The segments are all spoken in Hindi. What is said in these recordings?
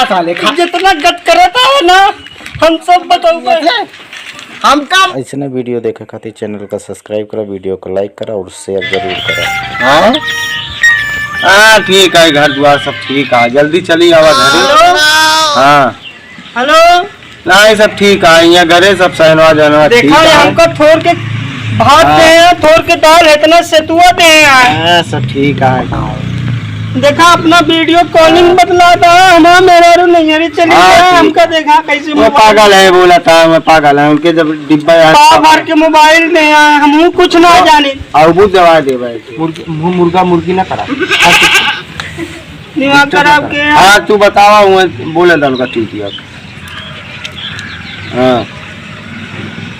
खा साले खा। जितना गट करता है ना हम सब बताऊंगे। हम काम ऐसे वीडियो देखे खातिर चैनल का सब्सक्राइब करा, वीडियो को लाइक करा और शेयर जरूर करा। हाँ हाँ ठीक है, घर द्वार सब ठीक है, जल्दी चली आवा घरे। हाँ हेलो नहीं सब ठीक है, यहाँ घरे सब सहनवा जनवा ठीक देखा है। हमको थोड़ के भात दे हैं, थोड़ के दाल है, इतना सेतुआ दे हैं। सब ठीक है। देखा अपना वीडियो कॉलिंग बदला था, हमारा मेरा रू नहीं है चली हाँ, गया। ठीक। हमका देखा कैसे वो पागल है, बोला था मैं पागल है, उनके जब डिब्बा भर के मोबाइल दे हैं, हम कुछ ना जाने। और वो दवा दे भाई मुर्गा मुर्गी ना करा दिमाग खराब के। हाँ तू बतावा बोले था उनका ठीक है। हाँ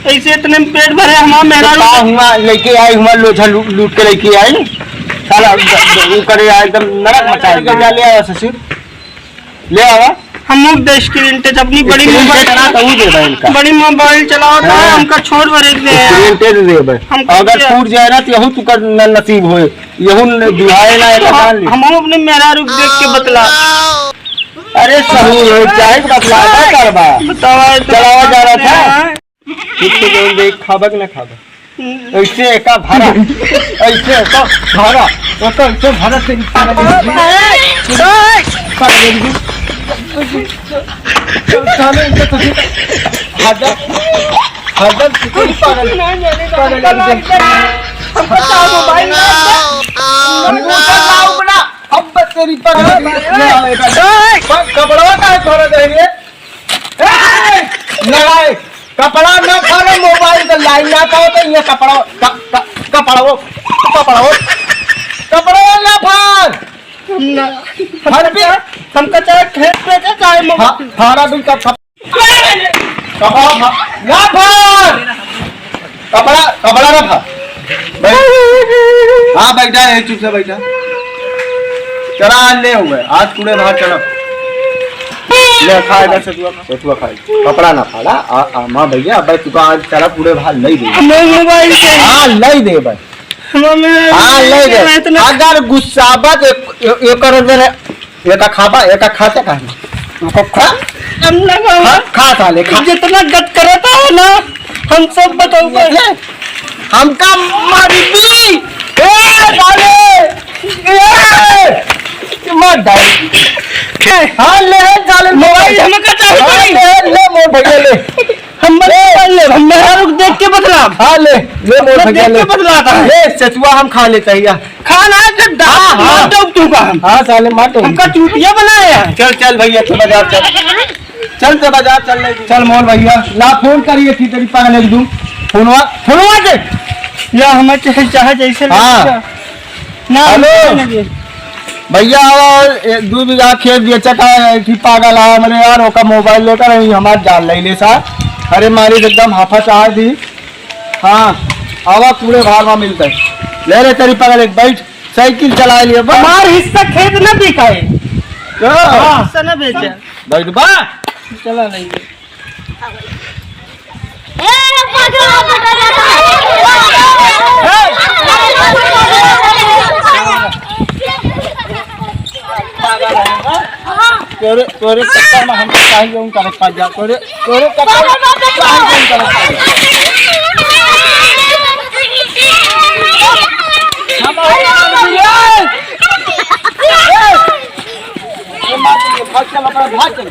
ऐसे इतने में पेट भरे हमारा मेरा हुआ लेके आई हुआ लोझा लूट के लेके आई साला वो करे एकदम नरक मचा दिया। ले आया ससुर ले आवा, हम देश स्क्रीन टच अपनी बड़ी स्क्रीन मोबाइल टच ना तो वो दे भाई इनका बड़ी मोबाइल चलाओ था। हाँ। हमका छोड़ भरे दे स्क्रीन टच दे भाई, हमको अगर क्या? टूट जाए ना तो यहू तू कर नसीब होए, यहू दुहाए ना एक जान ले। हम अपने मेरा रुक देख के बतला अरे सही है चाहे बतला क्या करबा बतावा चलावा जा रहा था ठीक से जो देख खाबक ना खाबक ऐसे एका भरा ऐसे एका भरा वो तो ऐसे भरा से साले इनके तो हजार हजार कोई पागल मोबाइल अब तेरी पागल कपड़ा का थोड़ा देंगे लड़ाई कपड़ा न फाड़ो, मोबाइल का लाइन ना पाओ तो ये कपड़ा ना फाड़ हर भी हमका चाहे खेत पे चाहे फाड़ा भी कपड़ा ना फाड़ कपड़ा ना फाड़। हाँ बैठा है चुप से बैठा, चला आज ले हुए आज कूड़े बाहर चलो ले खाएगा सेतुआ खाए कपड़ा ना फाड़ा। माँ भैया भाई तुका आज चला पूरे बाहर नहीं दे मोबाइल से हाँ नहीं दे भाई हाँ नहीं दे। अगर गुस्सा बत एक खाबा एक खाते खा साले खा। जितना गट करता है ना हम सब बताऊंगे। हमका मारी मत डाल हाँ ले साले मोबाइल हमका चाहिए ले मोर भैया ले हम मेरा रुक देख के बदला। हाँ ले मोर भैया देख ले के बदलाता है। ले सचुआ हम खा लेते हैं खाना है कि दाल हाँ। डूब दूंगा हम। हाँ साले माटो हमका चूतिया बनाया है। चल चल भैया तू बाजार चल तो बाजार चल मोर भैया ला फोन करिए थी तेरी पागल एक दूं फोनवा के या हमें चाहे जैसे हाँ। ना हेलो। भैया और 2 बीघा खेत बेचा था कि पागल है मैंने यार ओका मोबाइल लेकर हमारे जान ले सा अरे मारी एकदम हाफा चाह दी। हाँ आवा पूरे भार में मिलता है ले रे तेरी पागल एक बैठ साइकिल चला लिए हमार हिस्सा खेत न बिकाए हिस्सा न बेचे बैठ बा चला नहीं तोरे चक्कर में हम चाहिए उन करक पा जा तोरे चक्कर में चाहिए उन करक पा जा। भाग चल